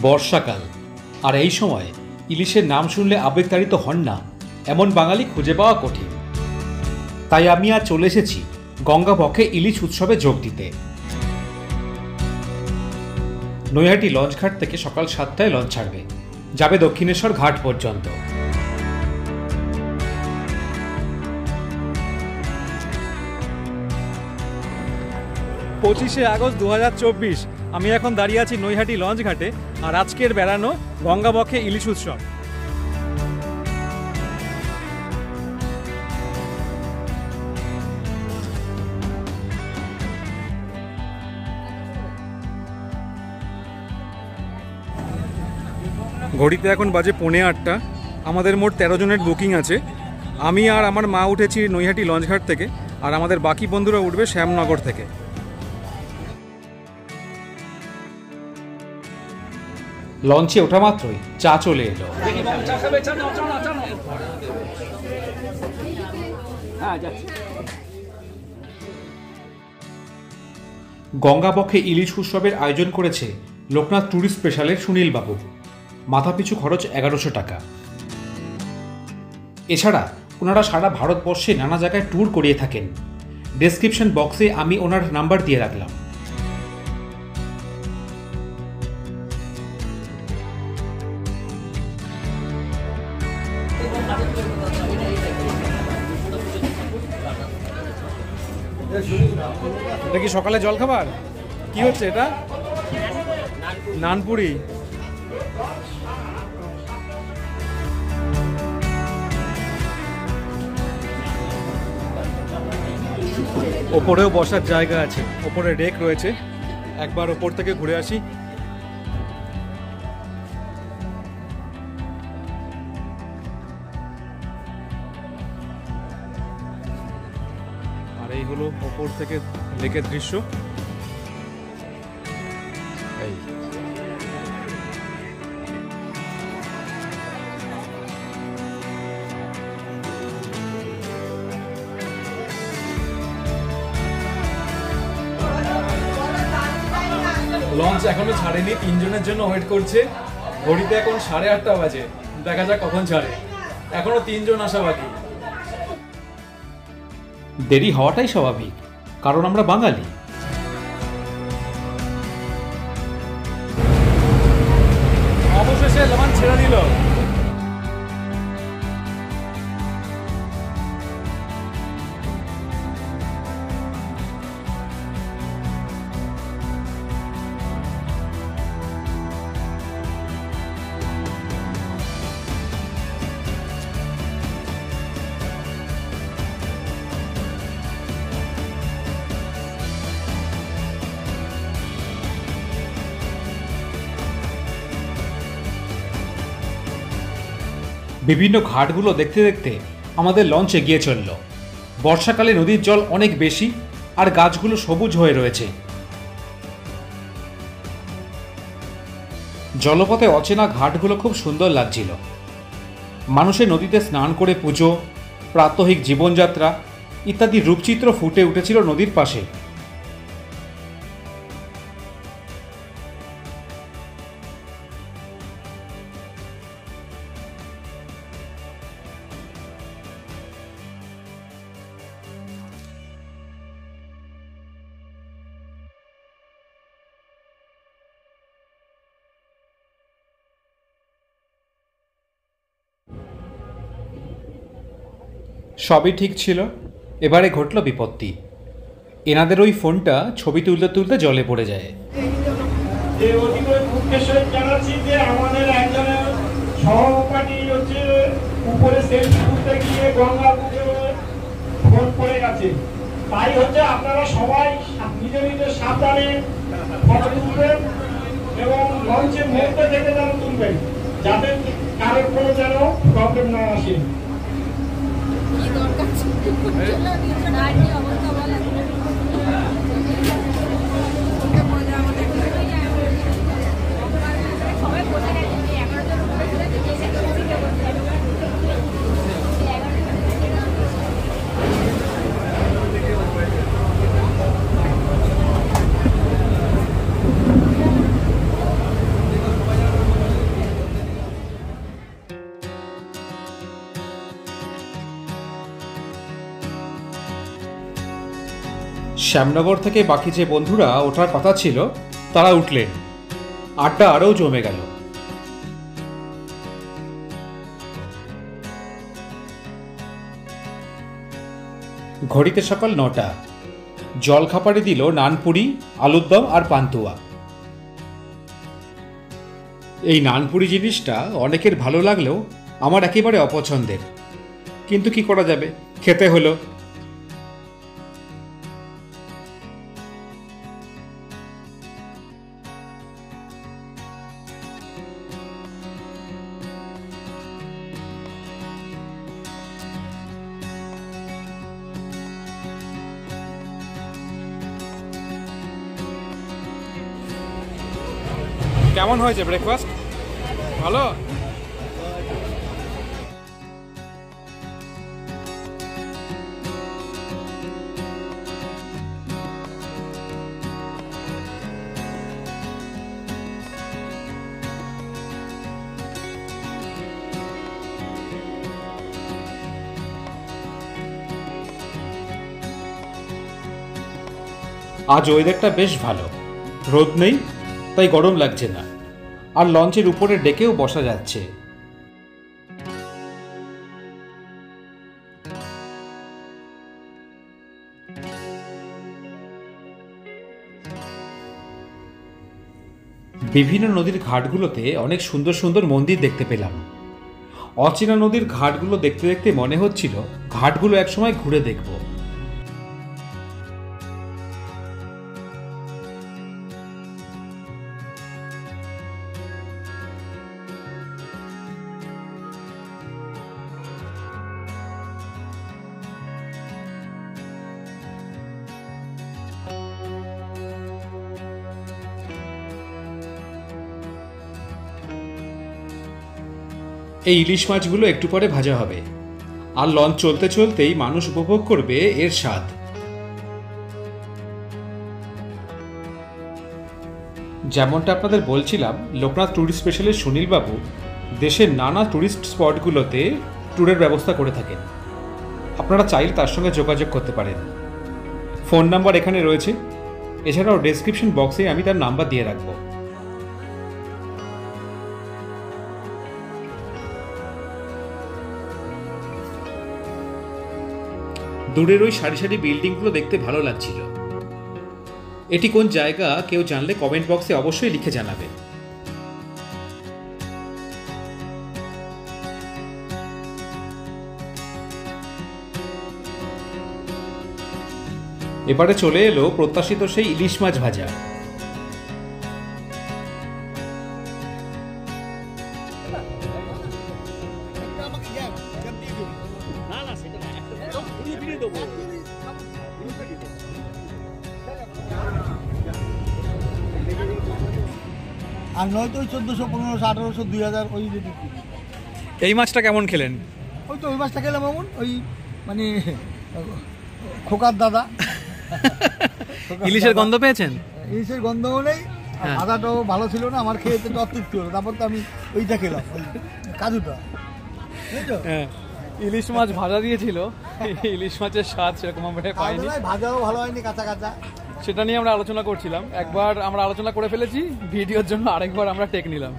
বর্ষাকাল, আর এই সময় ইলিশের নাম শুনলে আবেগতাড়িত হন না এমন বাঙালি খুঁজে পাওয়া কঠিন। তাই আমি আজ চলে এসেছি গঙ্গাবক্ষে ইলিশ উৎসবে যোগ দিতে। নৈহাটি লঞ্চঘাট থেকে সকাল 7টায় লঞ্চ ছাড়বে, যাবে দক্ষিণেশ্বর ঘাট পর্যন্ত। আগস্ট 2024 আমি এখন দাঁড়িয়ে আছি নৈহাটি লঞ্চ ঘাটে, আর আজকের বেড়ানো গঙ্গাবক্ষে ইলিশ উৎসব। ঘড়িতে এখন বাজে 8:45। আমাদের মোট 13 জনের বুকিং আছে। আমি আর আমার মা উঠেছি নৈহাটি লঞ্চঘাট থেকে, আর আমাদের বাকি বন্ধুরা উঠবে শ্যামনগর থেকে। লঞ্চে ওঠা মাত্রই চা চলে এলো। গঙ্গাবক্ষে ইলিশ উৎসবের আয়োজন করেছে লোকনাথ ট্যুরিস্ট স্পেশালের সুনীল বাবু। মাথাপিছু খরচ 1100 টাকা। এছাড়া ওনারা সারা ভারতবর্ষে নানা জায়গায় ট্যুর করিয়ে থাকেন। ডেসক্রিপশন বক্সে আমি ওনার নাম্বার দিয়ে রাখলাম। এটা কি সকালে জলখাবার? কি হচ্ছে এটা? নানপুরি। ওপরেও বসার জায়গা আছে, ওপরে ডেক রয়েছে। একবার ওপর থেকে ঘুরে আসি। আর এই হলো ওপর থেকে লেকের দৃশ্য। লঞ্চ এখনো ছাড়েনি, 3 জনের জন্য ওয়েট করছে। ঘড়িতে এখন 8:30 বাজে, দেখা যাক কখন ছাড়ে। এখনো 3 জন আসা বাকি। দেরি হওয়াটাই স্বাভাবিক, কারণ আমরা বাঙালি। অবশেষে লঞ্চ ছেড়ে দিল। বিভিন্ন ঘাটগুলো দেখতে দেখতে আমাদের লঞ্চ এগিয়ে চলল। বর্ষাকালে নদীর জল অনেক বেশি, আর গাছগুলো সবুজ হয়ে রয়েছে। জলপথে অচেনা ঘাটগুলো খুব সুন্দর লাগছিল। মানুষের নদীতে স্নান করে পুজো, প্রাত্যহিক জীবনযাত্রা ইত্যাদি রূপচিত্র ফুটে উঠেছিল নদীর পাশে। সবই ঠিক ছিল, এবারে ঘটল বিপত্তি। এনাদের ওই ফোনটা ছবি তুলতে তুলতে জলে পড়ে যায়। আমাদের একজনের সহপাঠী হচ্ছে উপরে সেলফি তুলতে গিয়ে গঙ্গা ফোন পড়ে গেছে। তাই হচ্ছে আপনারা সবাই নিজে নিজে সাবধানে ফটো তুলবেন এবং লঞ্চের মধ্যে থেকে যেন তুলবেন, যাতে কারোর কোনো যেন প্রবলেম না আসে। শ্যামনগর থেকে বাকি যে বন্ধুরা ওঠার কথা ছিল তারা উঠলেন। আড্ডা আরও জমে গেল। ঘড়িতে সকাল 9টা। জলখাবারে দিল নানপুরি, আলুর দম আর পান্তুয়া। এই নানপুরি জিনিসটা অনেকের ভালো লাগলেও আমার একেবারে অপছন্দের, কিন্তু কি করা যাবে, খেতে হলো। কেমন হয়েছে ব্রেকফাস্ট? ভালো। আজ ওয়েদারটা বেশ ভালো, রোদ নেই, তাই গরম লাগছে না, আর লঞ্চের উপরে ডেকেও বসা যাচ্ছে। বিভিন্ন নদীর ঘাটগুলোতে অনেক সুন্দর সুন্দর মন্দির দেখতে পেলাম। অচেনা নদীর ঘাটগুলো দেখতে দেখতে মনে হচ্ছিল ঘাটগুলো একসময় ঘুরে দেখব। এই ইলিশ মাছগুলো একটু পরে ভাজা হবে, আর লঞ্চ চলতে চলতেই মানুষ উপভোগ করবে এর স্বাদ। যেমনটা আপনাদের বলছিলাম, লোকনাথ ট্যুরিস্ট স্পেশালের সুনীলবাবু দেশের নানা ট্যুরিস্ট স্পটগুলোতে ট্যুরের ব্যবস্থা করে থাকেন। আপনারা চাইলে তার সঙ্গে যোগাযোগ করতে পারেন। ফোন নাম্বার এখানে রয়েছে, এছাড়াও ডেসক্রিপশন বক্সে আমি তার নাম্বার দিয়ে রাখবো। দূরের ওই সারি সারি বিল্ডিংগুলো দেখতে ভালো লাগছিল। এটি কোন জায়গা কেউ জানলে কমেন্ট বক্সে অবশ্যই লিখে জানাবেন। এবারে চলে এলো প্রত্যাশিত সেই ইলিশ মাছ ভাজা। আর নয়তো ওই 1400, 1500, 1800, 2000 ওই রেটে। এই মাছটা কেমন খেলেন? ওই তো ওই মাছটা খেলাম এমন, ওই মানে খোকার দাদা। ইলিশের গন্ধ পেয়েছেন? ইলিশের গন্ধও নেই, ভাজাটাও ভালো ছিল না, আমার খেয়ে তো অতৃপ্তি হলো। তারপর তো আমি ওইটা খেলাম, ওই কাজুটা। হ্যাঁ, ইলিশ মাছ ভাজা দিয়েছিল, ইলিশ মাছের স্বাদ সেরকম আমরা পাইনি। ভাজাও ভালো হয়নি, কাঁচা কাঁচা। সেটা নিয়ে আমরা আলোচনা করছিলাম। একবার আমরা আলোচনা করে ফেলেছি, ভিডিওর জন্য আরেকবার আমরা টেক নিলাম।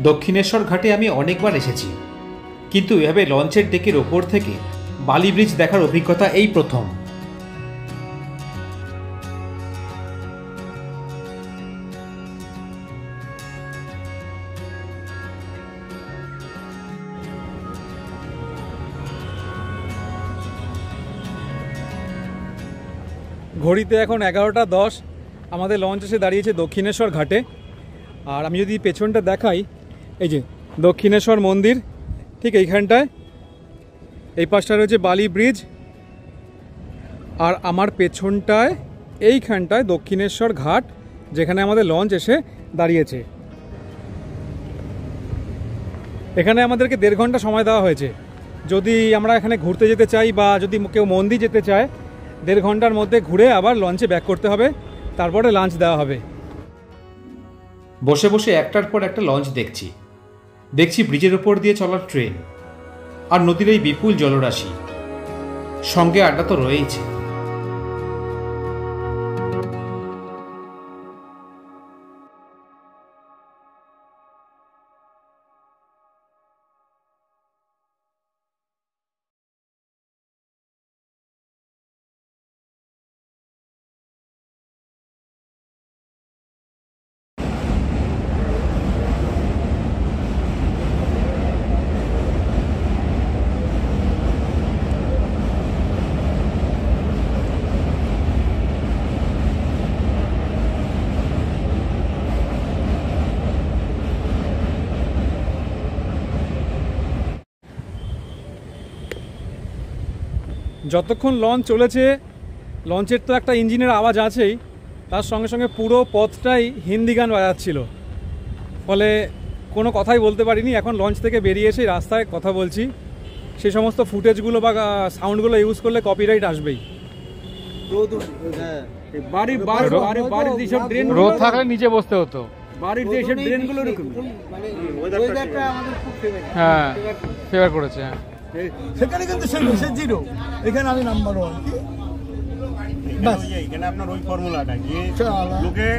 দক্ষিণেশ্বর ঘাটে আমি অনেকবার এসেছি, কিন্তু এভাবে লঞ্চের ডেকের ওপর থেকে বালি ব্রিজ দেখার অভিজ্ঞতা এই প্রথম। ঘড়িতে এখন 11টা 10। আমাদের লঞ্চ এসে দাঁড়িয়েছে দক্ষিণেশ্বর ঘাটে। আর আমি যদি পেছনটা দেখাই, এই যে দক্ষিণেশ্বর মন্দির ঠিক এইখানটায়, এই পাশটা রয়েছে বালি ব্রিজ, আর আমার পেছনটায় এইখানটায় দক্ষিণেশ্বর ঘাট, যেখানে আমাদের লঞ্চ এসে দাঁড়িয়েছে। এখানে আমাদেরকে 1.5 ঘন্টা সময় দেওয়া হয়েছে। যদি আমরা এখানে ঘুরতে যেতে চাই বা যদি কেউ মন্দির যেতে চায়, 1.5 ঘন্টার মধ্যে ঘুরে আবার লঞ্চে ব্যাক করতে হবে, তারপরে লাঞ্চ দেওয়া হবে। বসে বসে একটার পর একটা লঞ্চ দেখছি ব্রিজের উপর দিয়ে চলার ট্রেন, আর নদীর এই বিপুল জলরাশি, সঙ্গে আড্ডা তো রয়েইছে। যতক্ষণ লঞ্চ চলেছে, লঞ্চের তো একটা ইঞ্জিনের আওয়াজ আছেই, তার সঙ্গে সঙ্গে পুরো পথটাই হিন্দি গান বাজাচ্ছিল, ফলে কোনো কথাই বলতে পারিনি। এখন লঞ্চ থেকে বেরিয়ে এসে রাস্তায় কথা বলছি। সেই সমস্ত ফুটেজগুলো বা সাউন্ডগুলো ইউজ করলে কপিরাইট আসবেই। রোদ থাকলে নিচে বসতে হতো, বাড়ির যে এসব ড্রেনগুলো হ্যাঁ ফেভার করেছে। সেখানে কিন্তু সে জিরো, এখানে আমি নাম্বার 1। এখানে আপনার ওই ফর্মুলাটা যে লোকে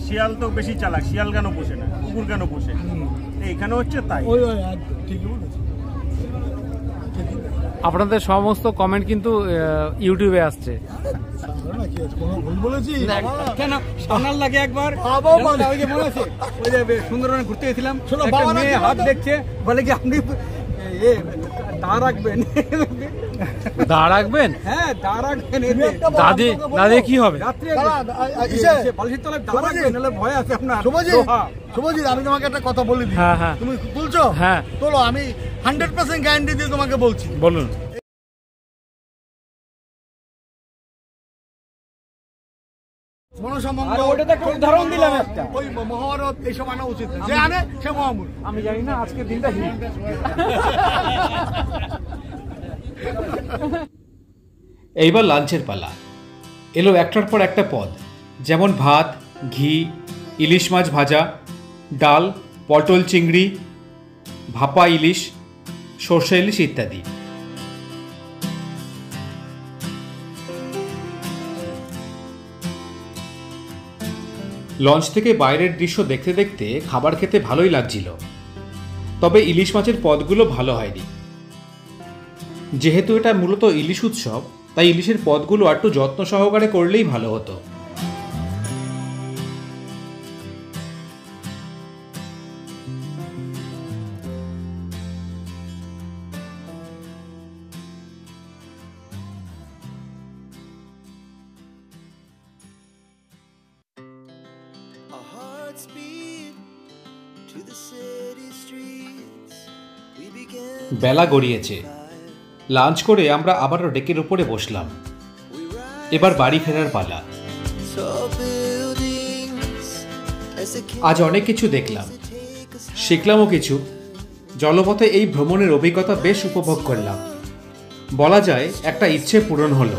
শিয়াল তো বেশি চালাক, শিয়াল কেন পোষে না, কুকুর কেন পোষে, এখানে হচ্ছে তাই। ঠিকই বলেছে। আপনাদের সমস্ত কমেন্ট কিন্তু ইউটিউবে আসছে। কোনো ভুল বলেছি কেন সামনাল লাগে একবার মনে আছে, ওই যে সুন্দরবনে ঘুরতে গেছিলাম, মেয়ে হাত দেখছে, বলে কি আপনি দা রাখবেন? হ্যাঁ দা রাখবেন। দাদি কি হবে? ভয় আছে আপনার। শুভজিৎ, আমি তোমাকে একটা কথা বলে দিই, তুমি বলছো? হ্যাঁ চলো, আমি 100% গ্যারান্টি দিয়ে তোমাকে বলছি। বলুন। উদাহরণ দিলাম একটা, ওই মহাভারত এইসব আনা উচিত, যে আনে সে মহামূল। আমি জানি না আজকের দিনটা এইবার লাঞ্চের পালা। এলো একটার পর একটা পদ, যেমন ভাত, ঘি, ইলিশ মাছ ভাজা, ডাল, পটল চিংড়ি, ভাপা ইলিশ, সর্ষে ইলিশ ইত্যাদি। লঞ্চ থেকে বাইরের দৃশ্য দেখতে দেখতে খাবার খেতে ভালোই লাগছিল, তবে ইলিশ মাছের পদগুলো ভালো হয়নি। যেহেতু এটা মূলত ইলিশ উৎসব, তাই ইলিশের পদগুলো একটু যত্ন সহকারে করলেই ভালো হতো। বেলা গড়িয়েছে। লাঞ্চ করে আমরা আবারও ডেকের উপরে বসলাম। এবার বাড়ি ফেরার পালা। আজ অনেক কিছু দেখলাম, শিখলামও কিছু। জলপথে এই ভ্রমণের অভিজ্ঞতা বেশ উপভোগ করলাম। বলা যায় একটা ইচ্ছে পূরণ হলো।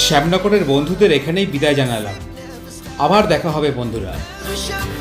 শ্যামনগরের বন্ধুদের এখানেই বিদায় জানালাম। আবার দেখা হবে বন্ধুরা। Push up